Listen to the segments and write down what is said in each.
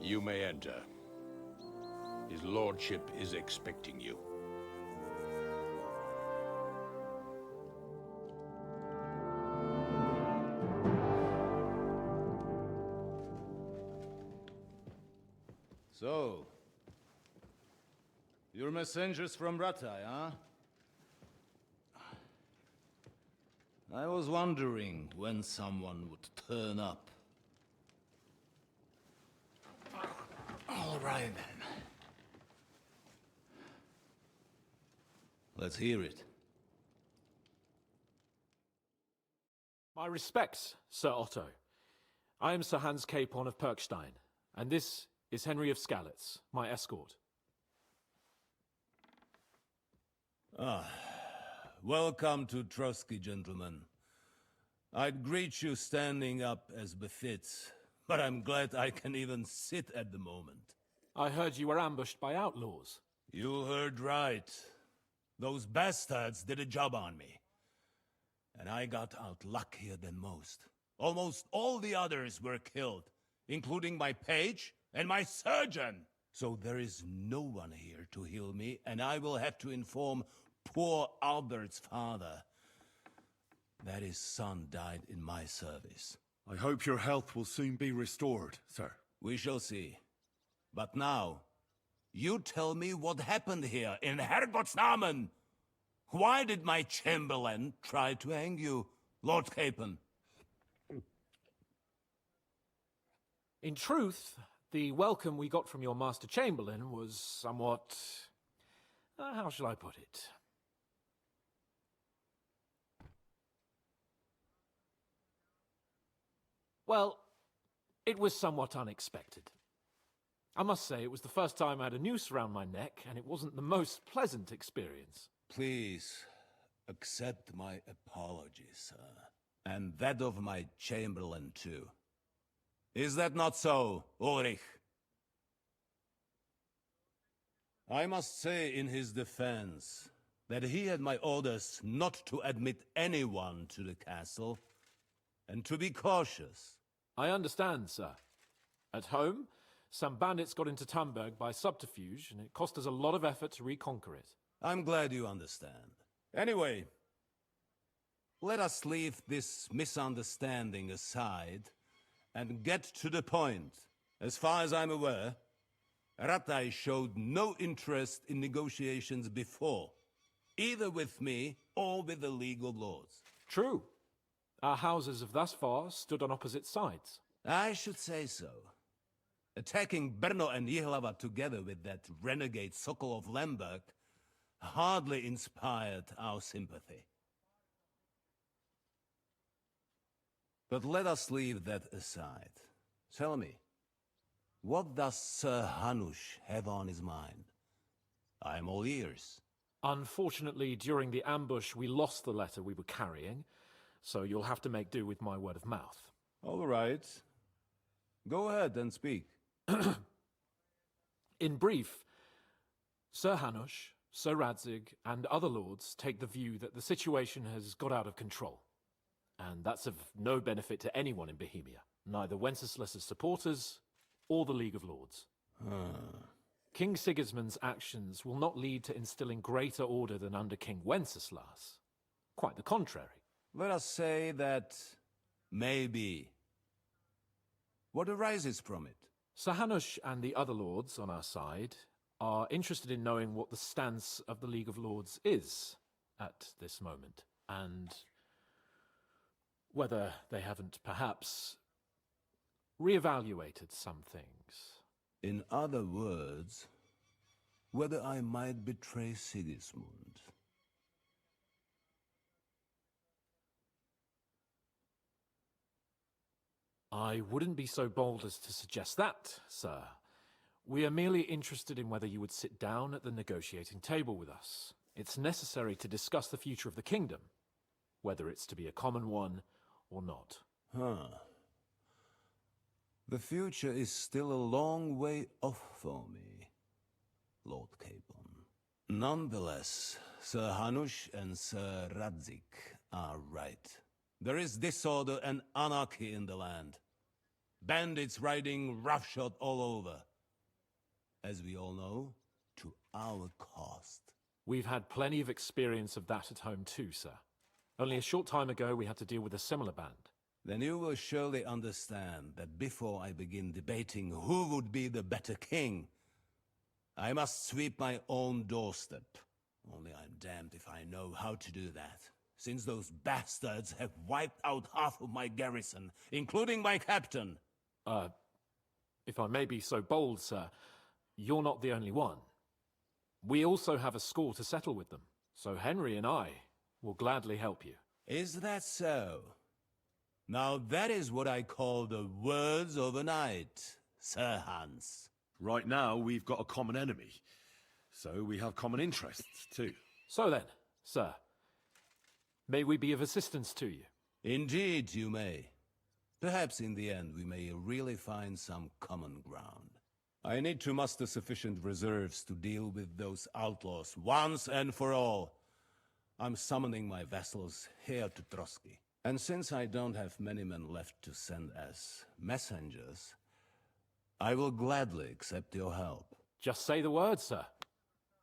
You may enter. His lordship is expecting you. So, you're messengers from Ratai, huh? I was wondering when someone would turn up. All right, then. Let's hear it. My respects, Sir Otto. I am Sir Hans Capon of Perkstein, and this is Henry of Skalitz, my escort. Welcome to Trotsky, gentlemen. I'd greet you standing up as befits, but I'm glad I can even sit at the moment. I heard you were ambushed by outlaws. You heard right. Those bastards did a job on me. And I got out luckier than most. Almost all the others were killed, including my page and my surgeon. So there is no one here to heal me, and I will have to inform poor Albert's father that his son died in my service. I hope your health will soon be restored, sir. We shall see. But now, you tell me what happened here in Herrgott's Namen. Why did my chamberlain try to hang you, Lord Capon? In truth, the welcome we got from your Master Chamberlain was somewhat... how shall I put it? Well, it was somewhat unexpected. I must say, it was the first time I had a noose around my neck, and it wasn't the most pleasant experience. Please, accept my apologies, sir. And that of my chamberlain, too. Is that not so, Ulrich? I must say in his defense that he had my orders not to admit anyone to the castle, and to be cautious. I understand, sir. At home, some bandits got into Tamberg by subterfuge, and it cost us a lot of effort to reconquer it. I'm glad you understand. Anyway, let us leave this misunderstanding aside and get to the point. As far as I'm aware, Ratai showed no interest in negotiations before, either with me or with the League of Lords. True. Our houses have thus far stood on opposite sides. I should say so. Attacking Brno and Jihlava together with that renegade Sokol of Lemberg hardly inspired our sympathy. But let us leave that aside. Tell me, what does Sir Hanush have on his mind? I am all ears. Unfortunately, during the ambush, we lost the letter we were carrying, so you'll have to make do with my word of mouth. All right. Go ahead and speak. In brief, Sir Hanush, Sir Radzig, and other lords take the view that the situation has got out of control. And that's of no benefit to anyone in Bohemia, neither Wenceslas's supporters or the League of Lords. King Sigismund's actions will not lead to instilling greater order than under King Wenceslas. Quite the contrary. Let us say that maybe. What arises from it? Sir Hanush and the other lords on our side are interested in knowing what the stance of the League of Lords is at this moment, and whether they haven't perhaps reevaluated some things. In other words, whether I might betray Sigismund. I wouldn't be so bold as to suggest that, sir. We are merely interested in whether you would sit down at the negotiating table with us. It's necessary to discuss the future of the kingdom, whether it's to be a common one or not. The future is still a long way off for me, Lord Capon. Nonetheless, Sir Hanush and Sir Radzig are right. There is disorder and anarchy in the land. bandits riding roughshod all over. As we all know, to our cost. We've had plenty of experience of that at home too, sir. Only a short time ago we had to deal with a similar band. Then you will surely understand that before I begin debating who would be the better king, I must sweep my own doorstep. Only I'm damned if I know how to do that, since those bastards have wiped out half of my garrison, including my captain. If I may be so bold, sir, you're not the only one. We also have a score to settle with them, so Henry and I will gladly help you. Is that so? Now that is what I call the words of a knight, Sir Hans. Right now, we've got a common enemy. So we have common interests, too. So then, sir, may we be of assistance to you? Indeed you may. Perhaps in the end we may really find some common ground. I need to muster sufficient reserves to deal with those outlaws once and for all. I'm summoning my vassals here to Trotsky. And since I don't have many men left to send as messengers, I will gladly accept your help. Just say the word, sir.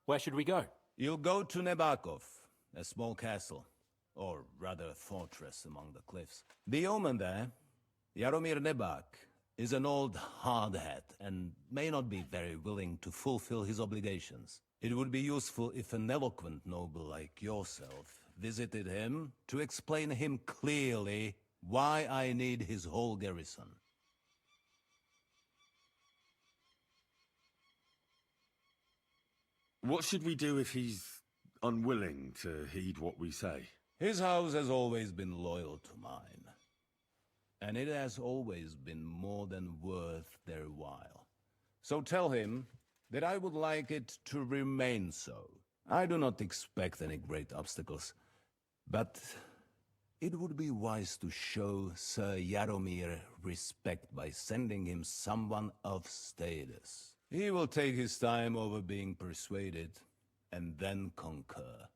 Where should we go? You'll go to Nebakov, a small castle, or rather a fortress among the cliffs. The yeoman there, Jaromir Nebak, is an old hardhat and may not be very willing to fulfill his obligations. It would be useful if an eloquent noble like yourself visited him to explain him clearly why I need his whole garrison. What should we do if he's unwilling to heed what we say? His house has always been loyal to mine, and it has always been more than worth their while. So tell him that I would like it to remain so. I do not expect any great obstacles, but it would be wise to show Sir Jaromir respect by sending him someone of status. He will take his time over being persuaded, and then concur,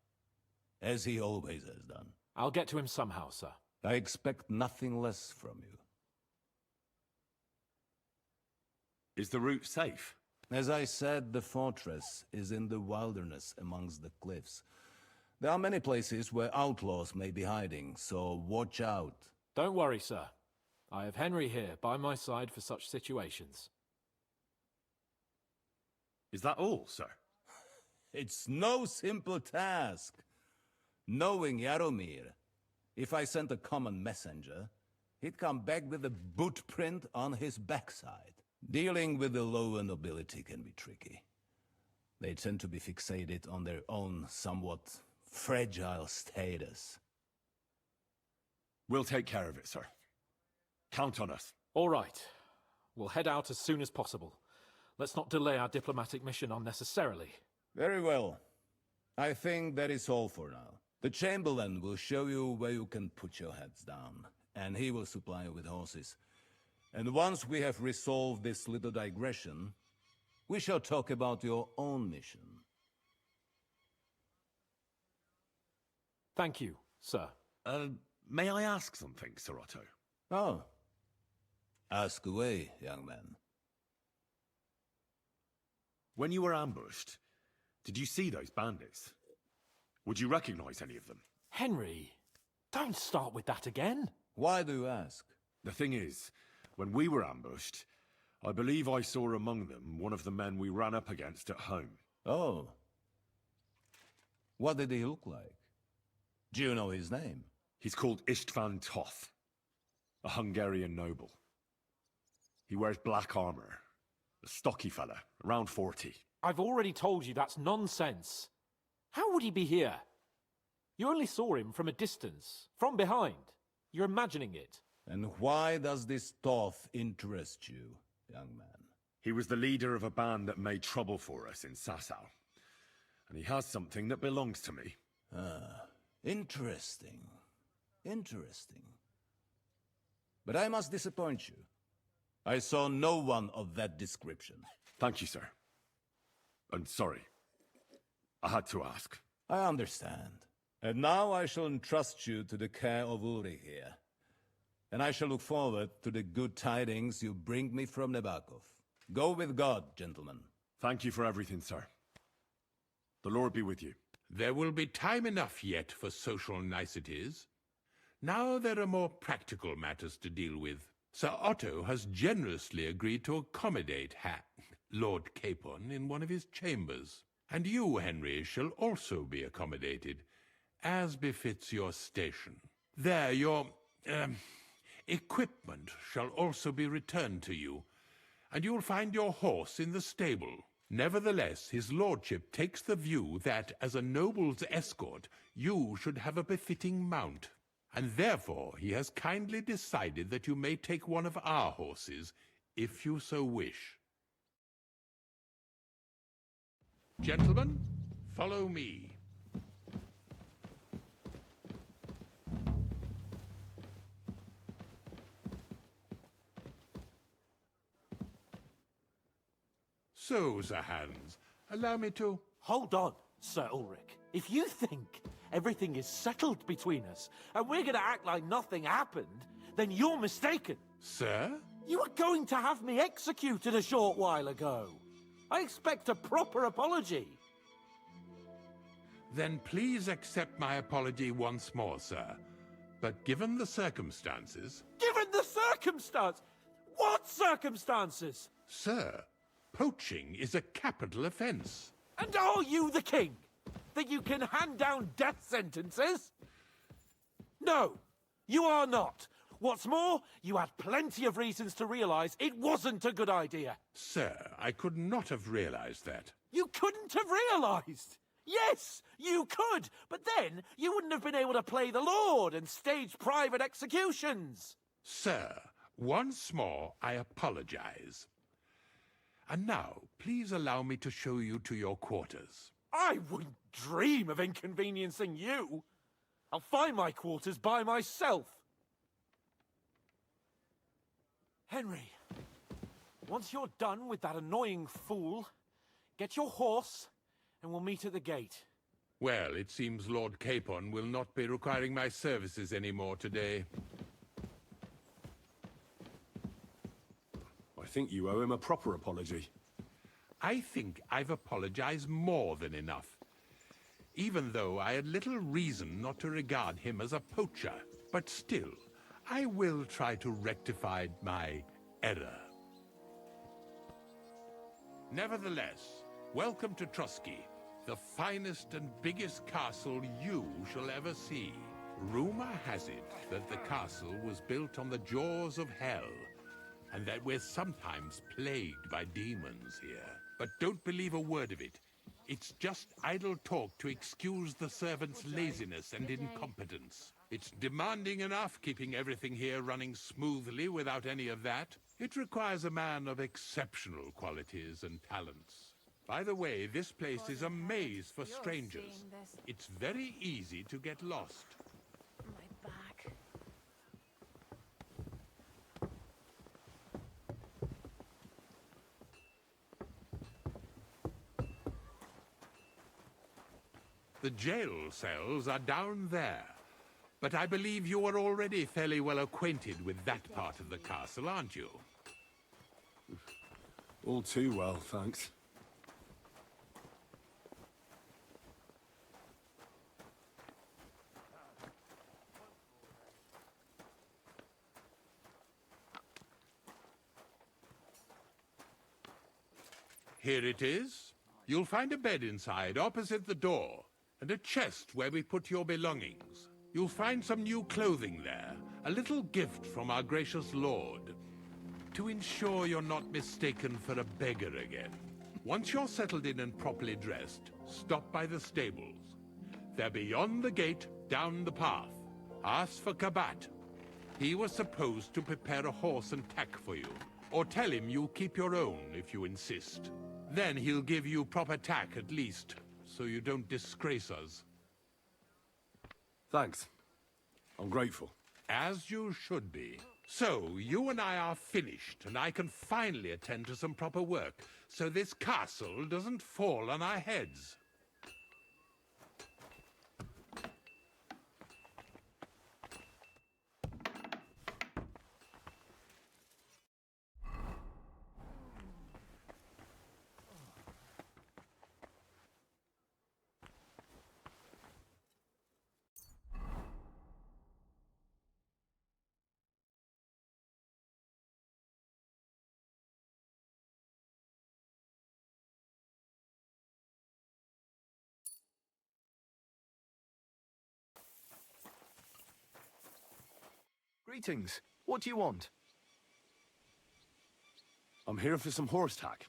as he always has done. I'll get to him somehow, sir. I expect nothing less from you. Is the route safe? As I said, the fortress is in the wilderness amongst the cliffs. There are many places where outlaws may be hiding, so watch out. Don't worry, sir. I have Henry here by my side for such situations. Is that all, sir? It's no simple task. Knowing Jaromir, if I sent a common messenger, he'd come back with a boot print on his backside. Dealing with the lower nobility can be tricky. They tend to be fixated on their own somewhat fragile status. We'll take care of it, sir. Count on us. All right. We'll head out as soon as possible. Let's not delay our diplomatic mission unnecessarily. Very well. I think that is all for now. The Chamberlain will show you where you can put your heads down, and he will supply you with horses. And once we have resolved this little digression, we shall talk about your own mission. Thank you, sir. May I ask something, Sir Otto? Oh. Ask away, young man. When you were ambushed, did you see those bandits? Would you recognize any of them? Henry, don't start with that again. Why do you ask? The thing is, when we were ambushed, I believe I saw among them one of the men we ran up against at home. Oh. What did he look like? Do you know his name? He's called Istvan Toth, a Hungarian noble. He wears black armor, a stocky fella, around 40. I've already told you that's nonsense. How would he be here? You only saw him from a distance, from behind. You're imagining it. And why does this Toth interest you, young man? He was the leader of a band that made trouble for us in Sasau. And he has something that belongs to me. Interesting. Interesting. But I must disappoint you. I saw no one of that description. Thank you, sir. And sorry. I had to ask. I understand. And now I shall entrust you to the care of Uri here. And I shall look forward to the good tidings you bring me from Nebakov. Go with God, gentlemen. Thank you for everything, sir. The Lord be with you. There will be time enough yet for social niceties. Now there are more practical matters to deal with. Sir Otto has generously agreed to accommodate Lord Capon in one of his chambers. And you, Henry, shall also be accommodated, as befits your station. There, your equipment shall also be returned to you, and you'll find your horse in the stable. Nevertheless, his lordship takes the view that, as a noble's escort, you should have a befitting mount, and therefore he has kindly decided that you may take one of our horses, if you so wish. Gentlemen, follow me. So, Sir Hans, allow me to... Hold on, Sir Ulrich. If you think everything is settled between us, and we're gonna act like nothing happened, then you're mistaken. Sir? You were going to have me executed a short while ago. I expect a proper apology. Then please accept my apology once more, sir. But given the circumstances... Given the circumstance? What circumstances? Sir, poaching is a capital offense. And are you the king? That you can hand down death sentences? No, you are not. What's more, you had plenty of reasons to realize it wasn't a good idea. Sir, I could not have realized that. You couldn't have realized. Yes, you could, but then you wouldn't have been able to play the Lord and stage private executions. Sir, once more I apologize. And now, please allow me to show you to your quarters. I wouldn't dream of inconveniencing you. I'll find my quarters by myself. Henry, once you're done with that annoying fool, get your horse and we'll meet at the gate. Well, it seems Lord Capon will not be requiring my services anymore today. I think you owe him a proper apology. I think I've apologized more than enough. Even though I had little reason not to regard him as a poacher. But still, I will try to rectify my error. Nevertheless, welcome to Trusky, the finest and biggest castle you shall ever see. Rumor has it that the castle was built on the jaws of hell, and that we're sometimes plagued by demons here. But don't believe a word of it. It's just idle talk to excuse the servants' laziness and incompetence. It's demanding enough keeping everything here running smoothly without any of that. It requires a man of exceptional qualities and talents. By the way, this place is a maze for strangers. It's very easy to get lost. My back. The jail cells are down there. But I believe you are already fairly well acquainted with that part of the castle, aren't you? All too well, thanks. Here it is. You'll find a bed inside, opposite the door, and a chest where we put your belongings. You'll find some new clothing there, a little gift from our gracious lord, to ensure you're not mistaken for a beggar again. Once you're settled in and properly dressed, stop by the stables. They're beyond the gate, down the path. Ask for Kabat. He was supposed to prepare a horse and tack for you, or tell him you'll keep your own if you insist. Then he'll give you proper tack at least, so you don't disgrace us. Thanks. I'm grateful. As you should be. So, you and I are finished, and I can finally attend to some proper work, so this castle doesn't fall on our heads. Greetings. What do you want? I'm here for some horse tack.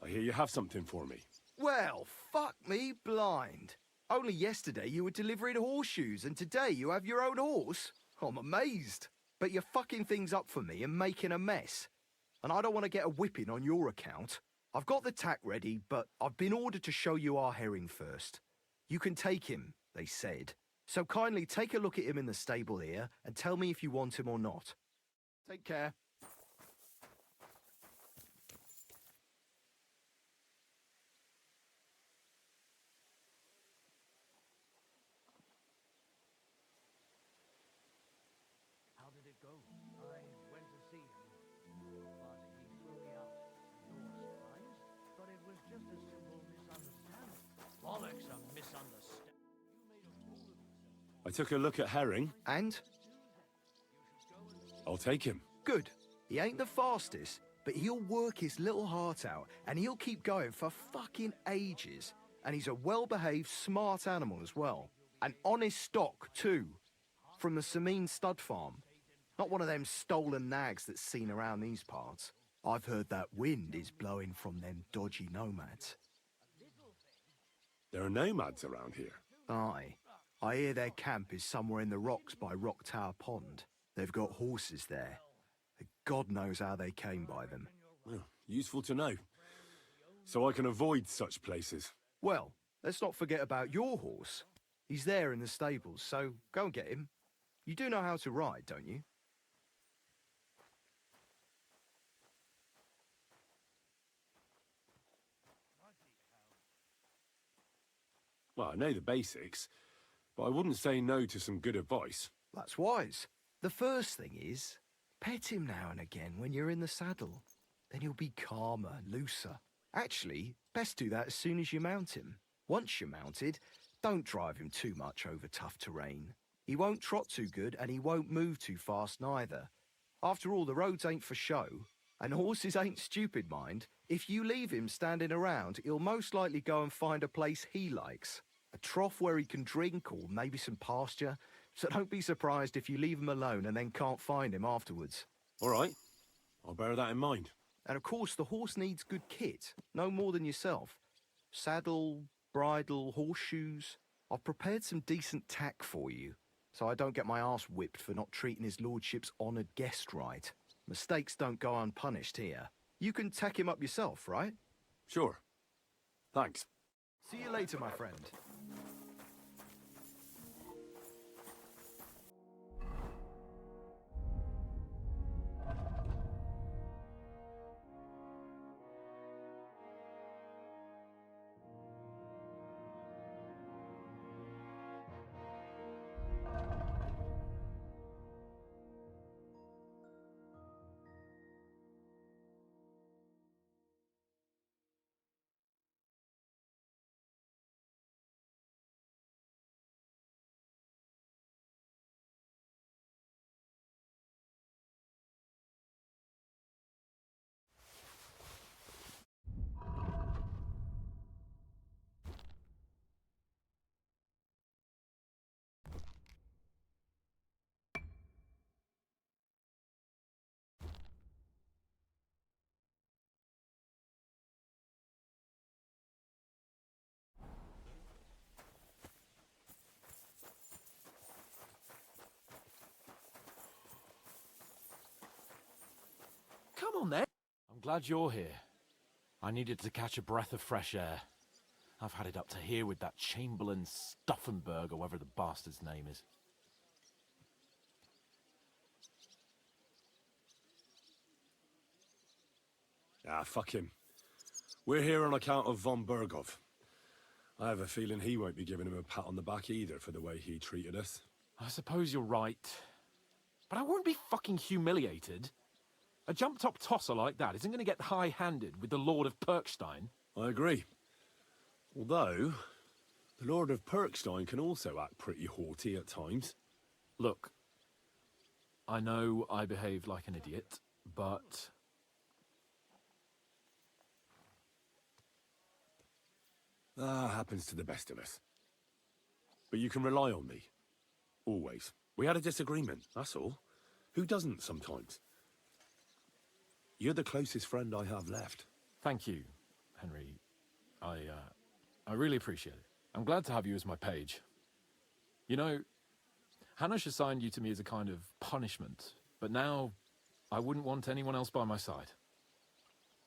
I hear you have something for me. Well, fuck me blind. Only yesterday you were delivering horseshoes, and today you have your own horse? I'm amazed. But you're fucking things up for me and making a mess. And I don't want to get a whipping on your account. I've got the tack ready, but I've been ordered to show you our herring first. You can take him, they said. So kindly take a look at him in the stable here and tell me if you want him or not. Take care. How did it go? I went to see him, but he threw me out. You're surprised? But it was just a simple misunderstanding. Bollocks, a misunderstanding. I took a look at herring. And? I'll take him. Good. He ain't the fastest, but he'll work his little heart out, and he'll keep going for fucking ages. And he's a well-behaved, smart animal as well. An honest stock, too. From the Sameen stud farm. Not one of them stolen nags that's seen around these parts. I've heard that wind is blowing from them dodgy nomads. There are nomads around here. Aye. I hear their camp is somewhere in the rocks by Rock Tower Pond. They've got horses there. God knows how they came by them. Well, useful to know. So I can avoid such places. Well, let's not forget about your horse. He's there in the stables, so go and get him. You do know how to ride, don't you? Well, I know the basics, but I wouldn't say no to some good advice. That's wise. The first thing is, pet him now and again when you're in the saddle. Then he'll be calmer, looser. Actually, best do that as soon as you mount him. Once you're mounted, don't drive him too much over tough terrain. He won't trot too good and he won't move too fast neither. After all, the roads ain't for show. And horses ain't stupid, mind. If you leave him standing around, he'll most likely go and find a place he likes. A trough where he can drink or maybe some pasture. So don't be surprised if you leave him alone and then can't find him afterwards. All right. I'll bear that in mind. And of course, the horse needs good kit, no more than yourself. Saddle, bridle, horseshoes. I've prepared some decent tack for you, so I don't get my arse whipped for not treating his lordship's honoured guest right. Mistakes don't go unpunished here. You can tack him up yourself, right? Sure. Thanks. See you later, my friend. Come on, then. I'm glad you're here. I needed to catch a breath of fresh air. I've had it up to here with that Chamberlain Stuffenberg, or whatever the bastard's name is. Ah, fuck him. We're here on account of Von Bergow. I have a feeling he won't be giving him a pat on the back either for the way he treated us. I suppose you're right. But I won't be fucking humiliated. A jump-top tosser like that isn't going to get high-handed with the Lord of Perkstein. I agree. Although, the Lord of Perkstein can also act pretty haughty at times. Look, I know I behaved like an idiot, but... That happens to the best of us. But you can rely on me. Always. We had a disagreement, that's all. Who doesn't sometimes? You're the closest friend I have left. Thank you, Henry. I really appreciate it. I'm glad to have you as my page. You know, Hanush assigned you to me as a kind of punishment, but now I wouldn't want anyone else by my side.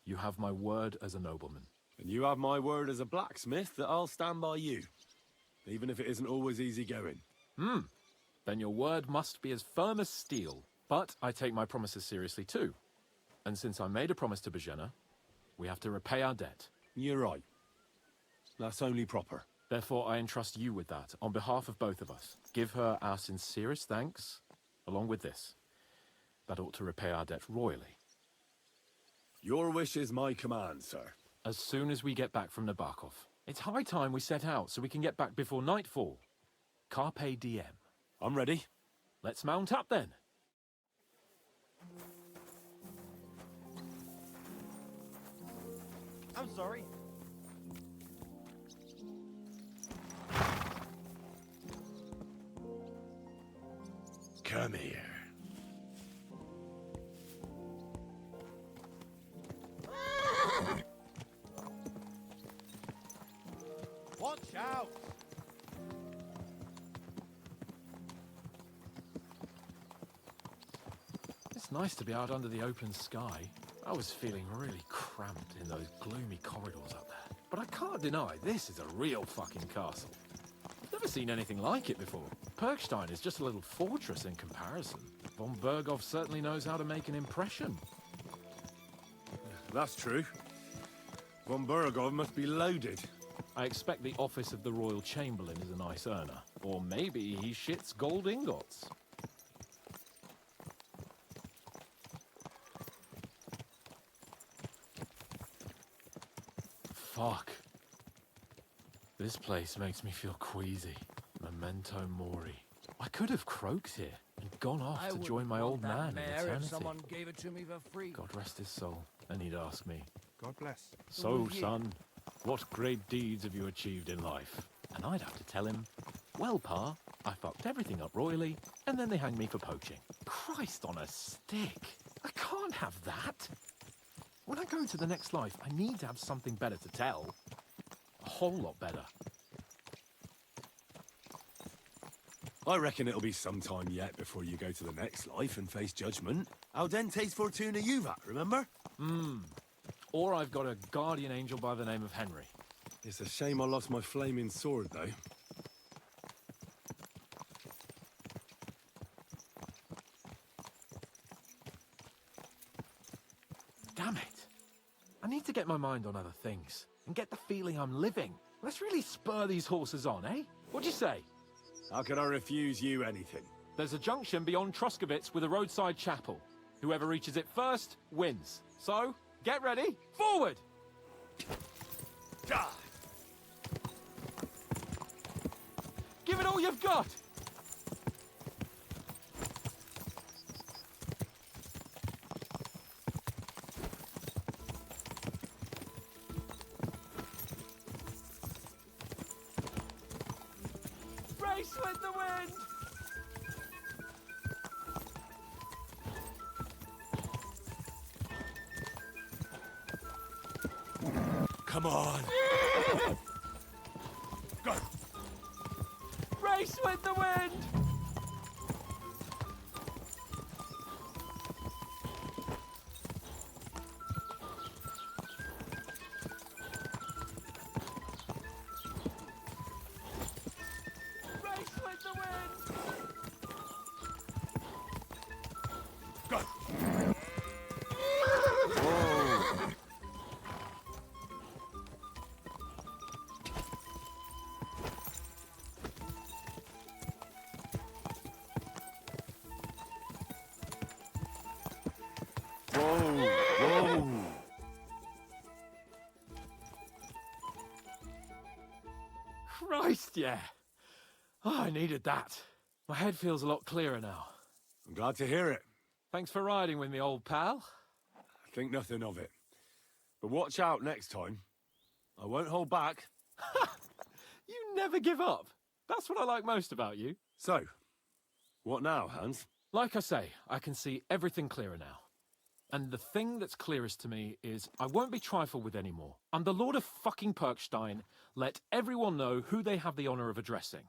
You have my word as a nobleman. And you have my word as a blacksmith that I'll stand by you, even if it isn't always easy going. Then your word must be as firm as steel. But I take my promises seriously too. And since I made a promise to Bojena, we have to repay our debt. You're right. That's only proper. Therefore, I entrust you with that, on behalf of both of us. Give her our sincerest thanks, along with this. That ought to repay our debt royally. Your wish is my command, sir. As soon as we get back from Nebakov. It's high time we set out so we can get back before nightfall. Carpe diem. I'm ready. Let's mount up then. I'm sorry. Come here. Watch out! It's nice to be out under the open sky. I was feeling really cramped in those gloomy corridors up there. But I can't deny, this is a real fucking castle. I've never seen anything like it before. Perkstein is just a little fortress in comparison. Von Bergow certainly knows how to make an impression. That's true. Von Bergow must be loaded. I expect the office of the Royal Chamberlain is a nice earner. Or maybe he shits gold ingots. Fuck. This place makes me feel queasy. Memento mori. I could have croaked here and gone off to join my old man in eternity. If someone gave it to me for free. God rest his soul. And he'd ask me, God bless. "So, son, what great deeds have you achieved in life?" And I'd have to tell him, "Well, Pa, I fucked everything up royally, and then they hanged me for poaching." Christ on a stick. I can't have that. When I go into the next life, I need to have something better to tell. A whole lot better. I reckon it'll be some time yet before you go to the next life and face judgment. Audentes fortuna juvat, remember? Or I've got a guardian angel by the name of Henry. It's a shame I lost my flaming sword, though. Damn it. I need to get my mind on other things and get the feeling I'm living. Let's really spur these horses on, eh? What'd you say? How could I refuse you anything? There's a junction beyond Troskovitz with a roadside chapel. Whoever reaches it first wins. So, get ready, forward! Die! Give it all you've got! Race with the wind! Come on! Go! Race with the wind! Race with the wind! Go! Whoa! Christ, yeah. Oh, I needed that. My head feels a lot clearer now. I'm glad to hear it. Thanks for riding with me, old pal. I think nothing of it. But watch out next time. I won't hold back. You never give up. That's what I like most about you. So, what now, Hans? Like I say, I can see everything clearer now. And the thing that's clearest to me is I won't be trifled with anymore. I'm the Lord of fucking Perkstein. Let everyone know who they have the honor of addressing.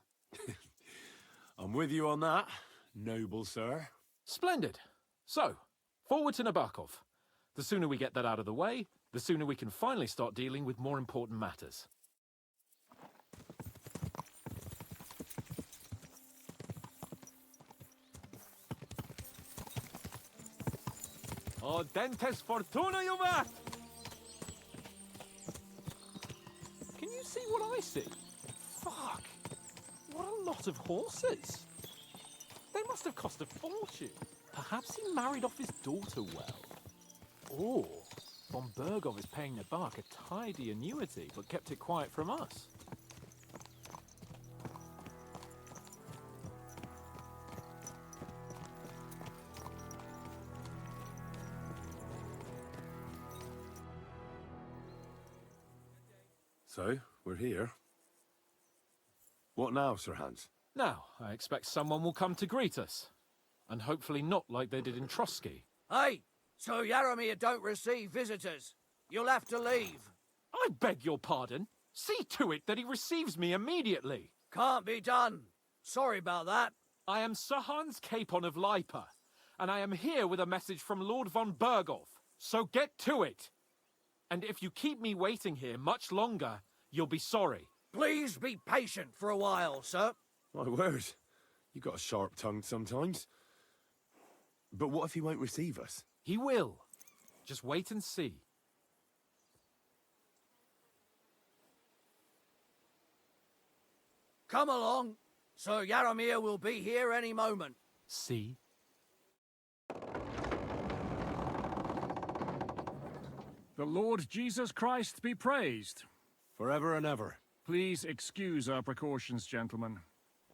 I'm with you on that, noble sir. Splendid. So, forward to Nebakov. The sooner we get that out of the way, the sooner we can finally start dealing with more important matters. Oh, dentes fortuna, Juvat! Can you see what I see? Fuck! What a lot of horses! They must have cost a fortune. Perhaps he married off his daughter well. Or Von Bergow is paying Nebak a tidy annuity, but kept it quiet from us. So, we're here. What now, Sir Hans? Now, I expect someone will come to greet us. And hopefully not like they did in Trotsky. Hey, Sir Yaromir don't receive visitors. You'll have to leave. I beg your pardon. See to it that he receives me immediately. Can't be done. Sorry about that. I am Sir Hans Capon of Lipa, and I am here with a message from Lord Von Bergow. So get to it. And if you keep me waiting here much longer, you'll be sorry. Please be patient for a while, sir. My word, you got a sharp tongue sometimes. But what if he won't receive us? He will. Just wait and see. Come along. Sir Yaromir will be here any moment. See? The Lord Jesus Christ be praised. Forever and ever. Please excuse our precautions, gentlemen.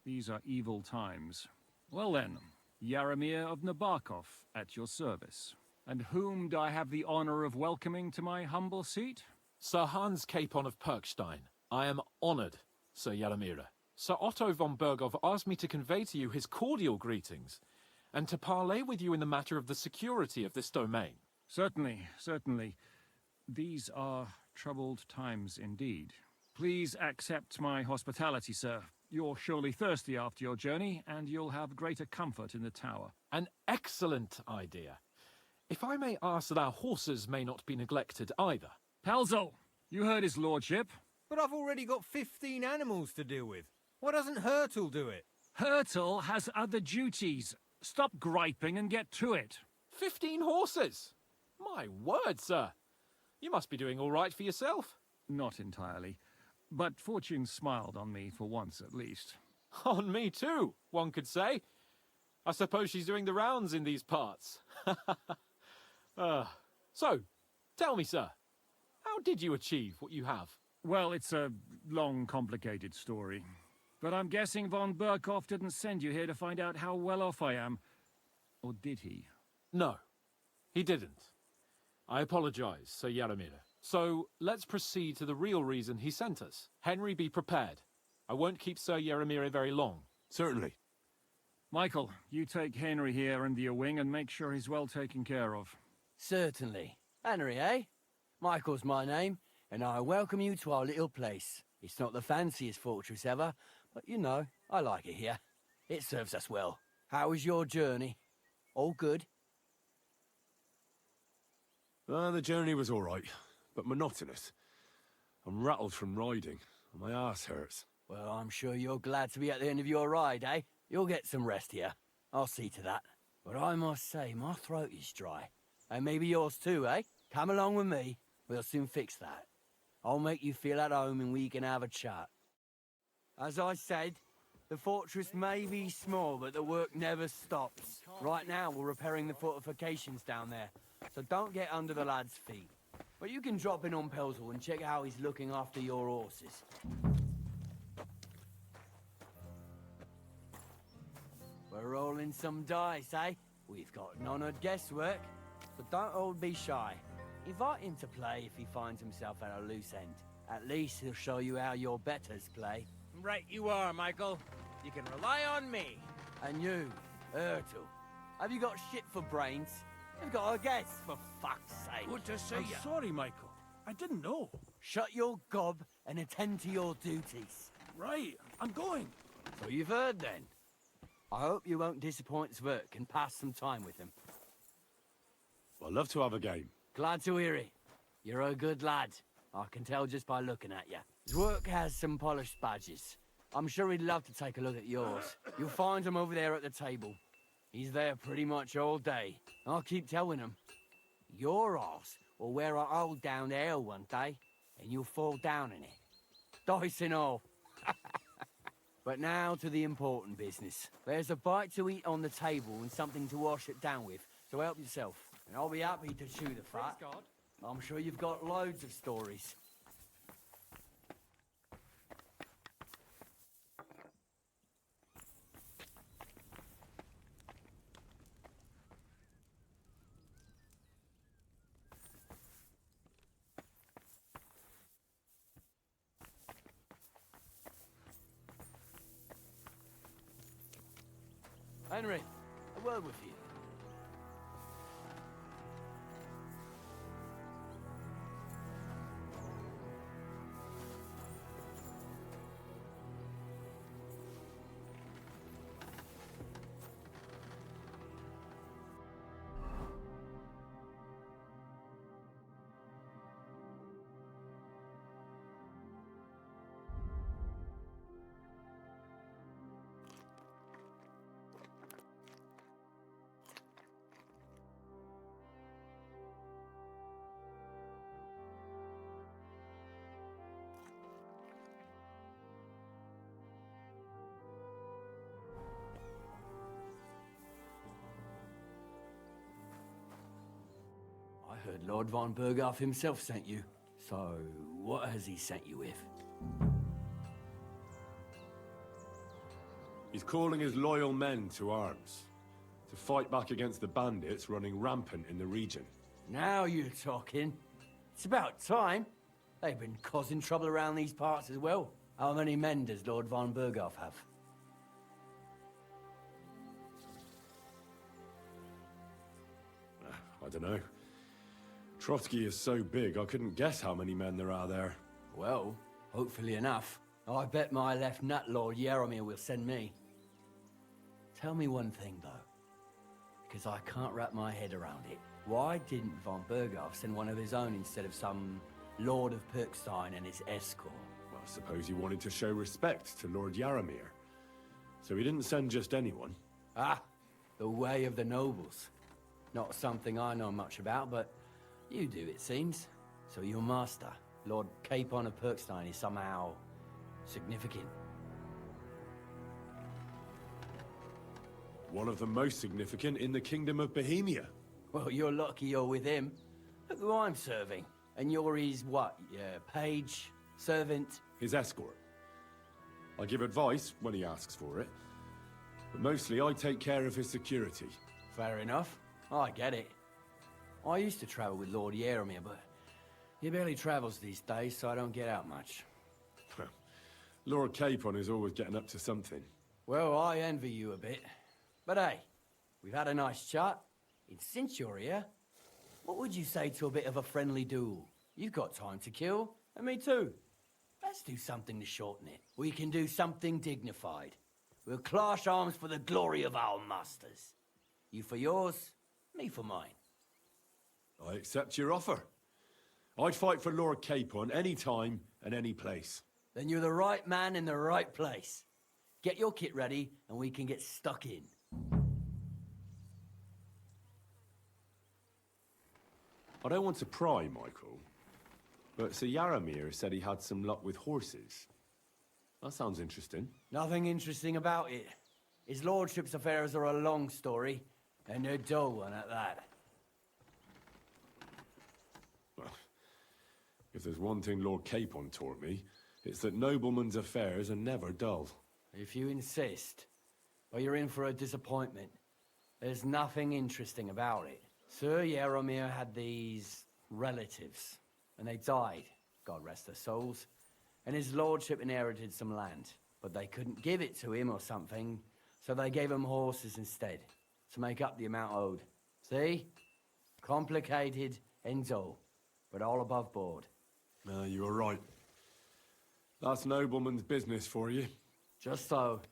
These are evil times. Well then, Yaromir of Nebakov, at your service. And whom do I have the honor of welcoming to my humble seat? Sir Hans Capon of Perkstein. I am honored, Sir Yaromir. Sir Otto von Bergow asked me to convey to you his cordial greetings, and to parley with you in the matter of the security of this domain. Certainly, certainly. These are troubled times indeed. Please accept my hospitality, sir. You're surely thirsty after your journey, and you'll have greater comfort in the tower. An excellent idea. If I may ask that our horses may not be neglected either. Palzel, you heard his lordship. But I've already got 15 animals to deal with. Why doesn't Hurtle do it? Hurtle has other duties. Stop griping and get to it. 15 horses? My word, sir. You must be doing all right for yourself. Not entirely. But fortune smiled on me for once at least. On me too, one could say. I suppose she's doing the rounds in these parts. So, tell me, sir, how did you achieve what you have? Well, it's a long, complicated story. But I'm guessing Von Bergow didn't send you here to find out how well off I am. Or did he? No, he didn't. I apologize, Sir Yaromir. So, let's proceed to the real reason he sent us. Henry, be prepared. I won't keep Sir Yaromir very long. Certainly. Michael, you take Henry here under your wing and make sure he's well taken care of. Certainly. Henry, eh? Michael's my name, and I welcome you to our little place. It's not the fanciest fortress ever, but you know, I like it here. It serves us well. How was your journey? All good? The journey was all right, but monotonous. I'm rattled from riding, and my ass hurts. Well, I'm sure you're glad to be at the end of your ride, eh? You'll get some rest here. I'll see to that. But I must say, my throat is dry. And maybe yours too, eh? Come along with me. We'll soon fix that. I'll make you feel at home and we can have a chat. As I said, the fortress may be small, but the work never stops. Right now, we're repairing the fortifications down there, so don't get under the lad's feet. But you can drop in on Pelzel and check how he's looking after your horses. We're rolling some dice, eh? We've got none of guesswork, but don't all be shy. Invite him to play if he finds himself at a loose end. At least he'll show you how your betters play. Right you are, Michael. You can rely on me. And you, Ertl, Have you got shit for brains? You've got a guess, for fuck's sake. Good to see I'm you. sorry, Michael. I didn't know. Shut your gob and attend to your duties. Right, I'm going. So you've heard then. I hope you won't disappoint Zwerk and pass some time with him. I'd love to have a game. Glad to hear it. You're a good lad. I can tell just by looking at you. Zwerk has some polished badges. I'm sure he'd love to take a look at yours. You'll find him over there at the table. He's there pretty much all day. I'll keep telling him. Your arse will wear a hole down the ale one day, and you'll fall down in it. Dice and all. But now to the important business. There's a bite to eat on the table and something to wash it down with, so help yourself. And I'll be happy to chew the fat. I'm sure you've got loads of stories. Henry, a word with you. I heard Lord Von Bergow himself sent you. So, what has he sent you with? He's calling his loyal men to arms, to fight back against the bandits running rampant in the region. Now you're talking. It's about time. They've been causing trouble around these parts as well. How many men does Lord Von Bergow have? I don't know. Trotsky is so big, I couldn't guess how many men there are there. Well, hopefully enough. I bet my left nut Lord Yaromir will send me. Tell me one thing, though, because I can't wrap my head around it. Why didn't Von Bergow send one of his own instead of some Lord of Perkstein and his escort? Well, I suppose he wanted to show respect to Lord Yaromir. So he didn't send just anyone. Ah, the way of the nobles. Not something I know much about, but you do, it seems. So your master, Lord Capon of Perkstein, is somehow significant. One of the most significant in the Kingdom of Bohemia. Well, you're lucky you're with him. Look who I'm serving. And you're his, what, page, servant? His escort. I give advice when he asks for it. But mostly I take care of his security. Fair enough. I get it. I used to travel with Lord Yaromir, but he barely travels these days, so I don't get out much. Lord Capon is always getting up to something. Well, I envy you a bit. But hey, we've had a nice chat. And since you're here, what would you say to a bit of a friendly duel? You've got time to kill, and me too. Let's do something to shorten it. We can do something dignified. We'll clash arms for the glory of our masters. You for yours, me for mine. I accept your offer. I'd fight for Lord Capon any time and any place. Then you're the right man in the right place. Get your kit ready, and we can get stuck in. I don't want to pry, Michael, but Sir Yaromir said he had some luck with horses. That sounds interesting. Nothing interesting about it. His lordship's affairs are a long story, and a dull one at that. Well, if there's one thing Lord Capon taught me, it's that noblemen's affairs are never dull. If you insist, well, you're in for a disappointment. There's nothing interesting about it. Sir Yaromir had these relatives, and they died, God rest their souls, and his lordship inherited some land, but they couldn't give it to him or something, so they gave him horses instead. to make up the amount owed. See? Complicated ends all, but all above board. No, you were right. That's nobleman's business for you. Just so.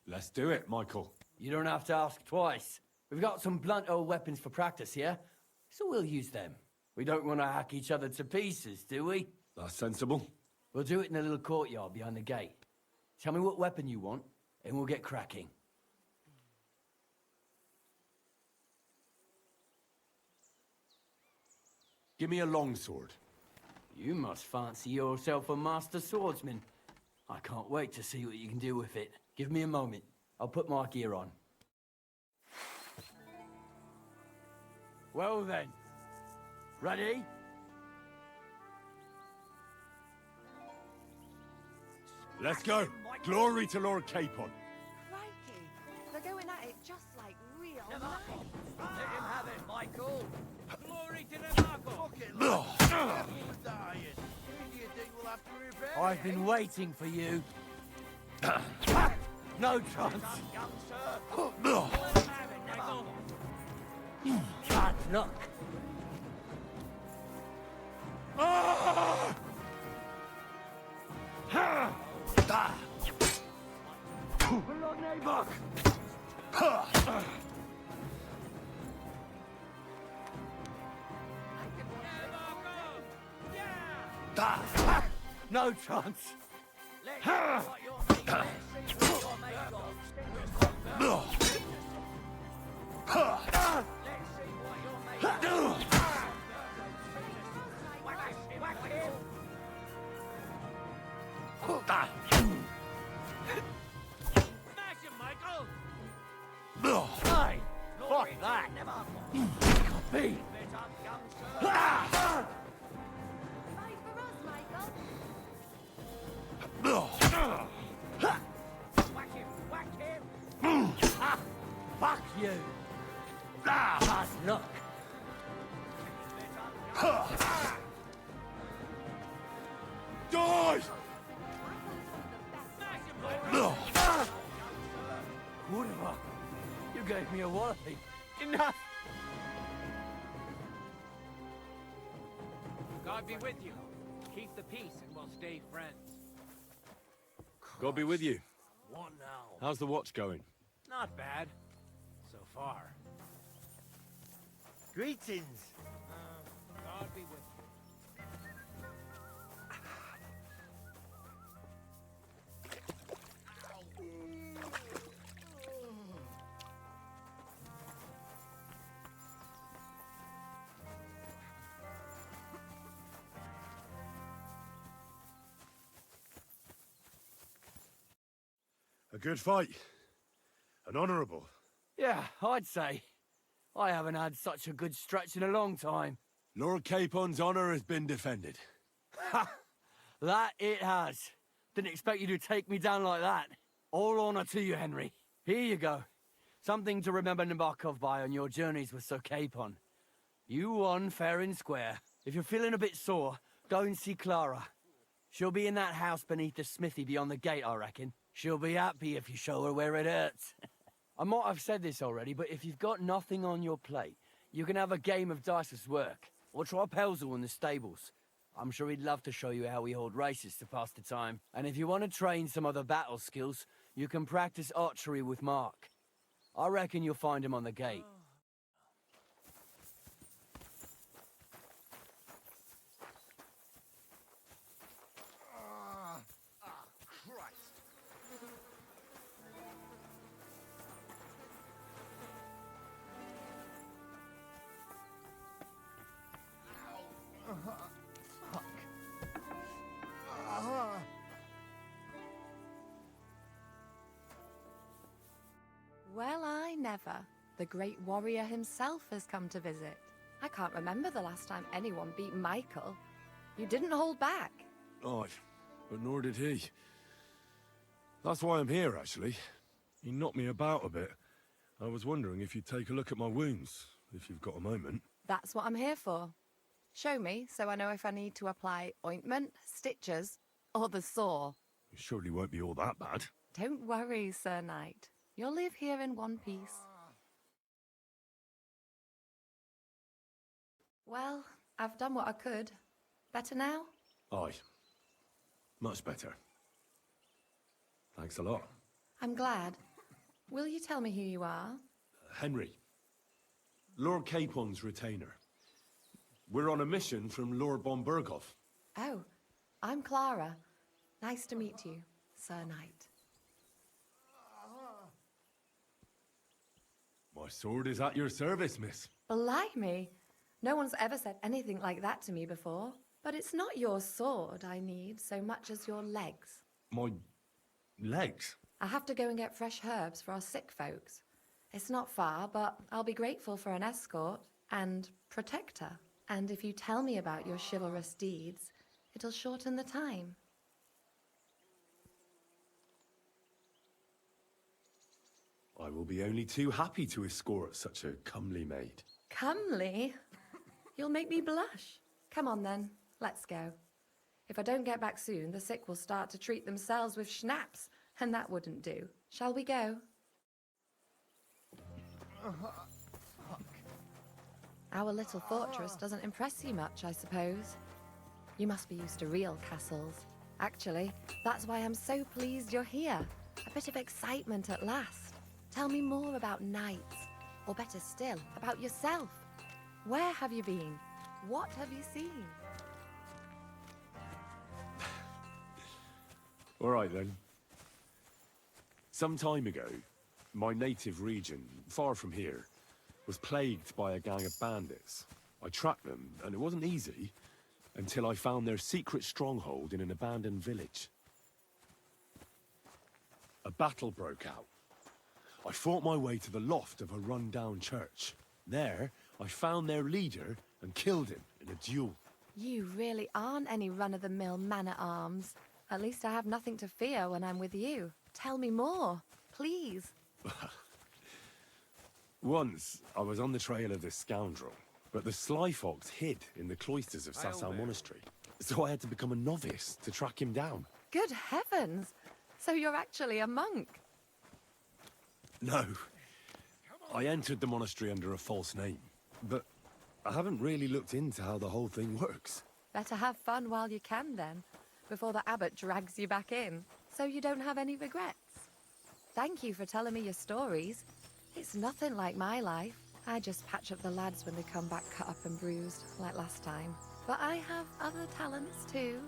Let's do it, Michael. You don't have to ask twice. We've got some blunt old weapons for practice here, so we'll use them. We don't want to hack each other to pieces, do we? That's sensible. We'll do it in a little courtyard behind the gate. Tell me what weapon you want, and we'll get cracking. Give me a longsword. You must fancy yourself a master swordsman. I can't wait to see what you can do with it. Give me a moment. I'll put my gear on. Well then. Ready? Let's go. Glory to Lord Capon. Crikey, they're going at it just like real men. Let him have it, Michael. Glory to Nebakov. I've been waiting for you. No chance. Bad luck. Lord Nebak. No chance. Hey, fuck that. Be. Fight for us, Michael. Fuck you. Bad luck. Die! Whatever. You gave me a wallopy. Enough. God be with you. Keep the peace and we'll stay friends. God be with you. What now? How's the watch going? Not bad. So far. Greetings. God be with you. A good fight. An honourable. Yeah, I'd say. I haven't had such a good stretch in a long time. Lord Capon's honour has been defended. Ha! That it has. Didn't expect you to take me down like that. All honour to you, Henry. Here you go. Something to remember Nebakov by on your journeys with Sir Capon. You won fair and square. If you're feeling a bit sore, go and see Klara. She'll be in that house beneath the smithy beyond the gate, I reckon. She'll be happy if you show her where it hurts. I might have said this already, but if you've got nothing on your plate, you can have a game of dice's work. Or try Pelzel in the stables. I'm sure he'd love to show you how we hold races to pass the time. And if you want to train some other battle skills, you can practice archery with Mark. I reckon you'll find him on the gate. Well, I never. The great warrior himself has come to visit. I can't remember the last time anyone beat Michael. You didn't hold back. Oh, but nor did he. That's why I'm here, actually. He knocked me about a bit. I was wondering if you'd take a look at my wounds, if you've got a moment. That's what I'm here for. Show me so I know if I need to apply ointment, stitches, or the saw. It surely won't be all that bad. Don't worry, Sir Knight. You'll live here in one piece. Well, I've done what I could. Better now? Aye. Much better. Thanks a lot. I'm glad. Will you tell me who you are? Henry. Lord Capon's retainer. We're on a mission from Lord Von Bergow. Oh, I'm Klara. Nice to meet you, Sir Knight. My sword is at your service, miss. Blimey! No one's ever said anything like that to me before. But it's not your sword I need so much as your legs. My legs? I have to go and get fresh herbs for our sick folks. It's not far, but I'll be grateful for an escort and protector. And if you tell me about your chivalrous deeds, it'll shorten the time. I will be only too happy to escort such a comely maid. Comely? You'll make me blush. Come on then, let's go. If I don't get back soon, the sick will start to treat themselves with schnapps, and that wouldn't do. Shall we go? Our little fortress doesn't impress you much, I suppose. You must be used to real castles. Actually, that's why I'm so pleased you're here. A bit of excitement at last. Tell me more about knights, or better still, about yourself. Where have you been? What have you seen? All right then. Some time ago, my native region, far from here, was plagued by a gang of bandits. I tracked them, and it wasn't easy, until I found their secret stronghold in an abandoned village. A battle broke out. I fought my way to the loft of a run-down church. There, I found their leader and killed him in a duel. You really aren't any run-of-the-mill man-at-arms. At least I have nothing to fear when I'm with you. Tell me more, please. Once, I was on the trail of this scoundrel, but the sly fox hid in the cloisters of Sasau Monastery. So I had to become a novice to track him down. Good heavens! So you're actually a monk? No. I entered the monastery under a false name, but I haven't really looked into how the whole thing works. Better have fun while you can then, before the abbot drags you back in, so you don't have any regrets. Thank you for telling me your stories. It's nothing like my life. I just patch up the lads when they come back cut up and bruised, like last time. But I have other talents too.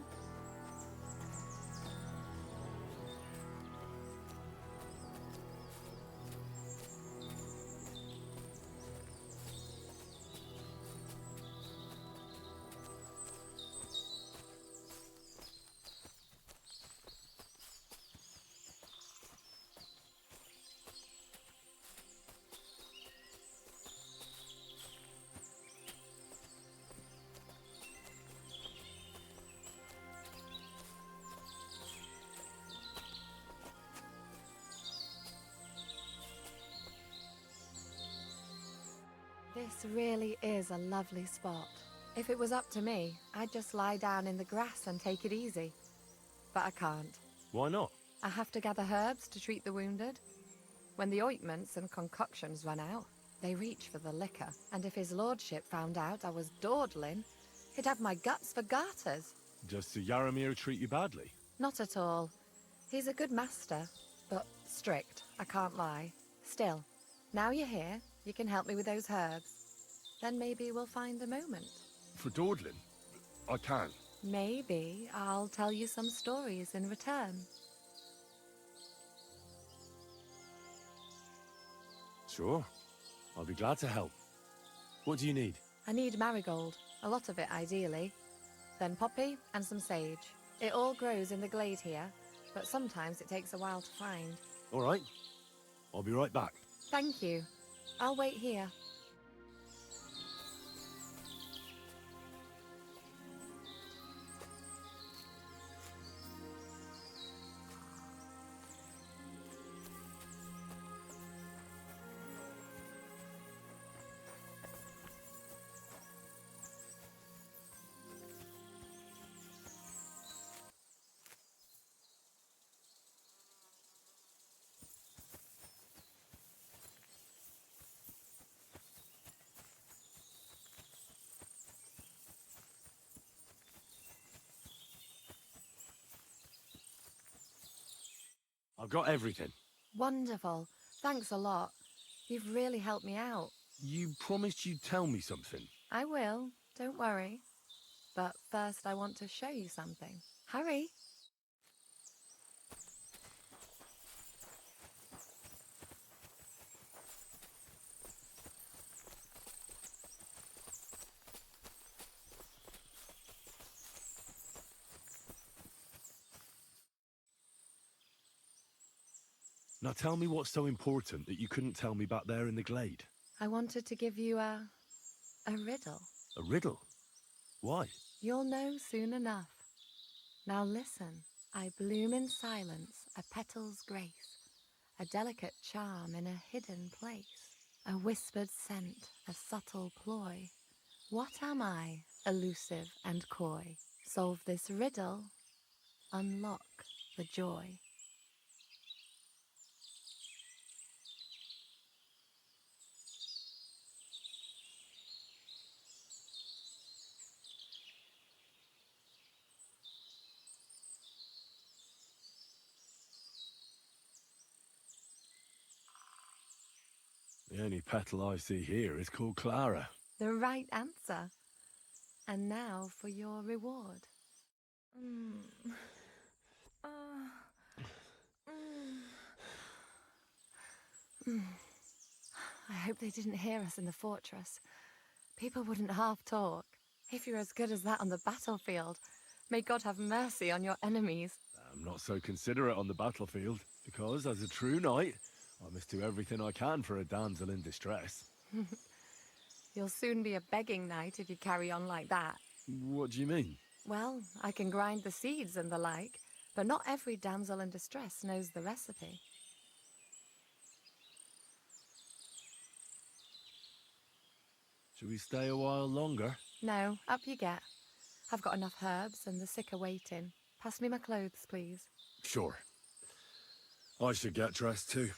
This really is a lovely spot. If it was up to me, I'd just lie down in the grass and take it easy. But I can't. Why not? I have to gather herbs to treat the wounded. When the ointments and concoctions run out, they reach for the liquor. And if his lordship found out I was dawdling, he'd have my guts for garters. Does Sir Yaramir treat you badly? Not at all. He's a good master, but strict, I can't lie. Still, now you're here, you can help me with those herbs. Then maybe we'll find a moment. For dawdling? I can. Maybe I'll tell you some stories in return. Sure. I'll be glad to help. What do you need? I need marigold, a lot of it ideally. Then poppy and some sage. It all grows in the glade here, but sometimes it takes a while to find. All right. I'll be right back. Thank you. I'll wait here. I've got everything. Wonderful. Thanks a lot. You've really helped me out. You promised you'd tell me something. I will. Don't worry. But first I want to show you something. Hurry. Now tell me what's so important that you couldn't tell me back there in the glade. I wanted to give you a riddle. A riddle? Why? You'll know soon enough. Now listen. I bloom in silence, a petal's grace, a delicate charm in a hidden place, a whispered scent, a subtle ploy. What am I, elusive and coy? Solve this riddle, unlock the joy. The only petal I see here is called Klara. The right answer. And now for your reward. I hope they didn't hear us in the fortress. People wouldn't half talk. If you're as good as that on the battlefield, may God have mercy on your enemies. I'm not so considerate on the battlefield, because as a true knight, I must do everything I can for a damsel in distress. You'll soon be a begging knight if you carry on like that. What do you mean? Well, I can grind the seeds and the like, but not every damsel in distress knows the recipe. Should we stay a while longer? No, up you get. I've got enough herbs and the sick are waiting. Pass me my clothes, please. Sure. I should get dressed too.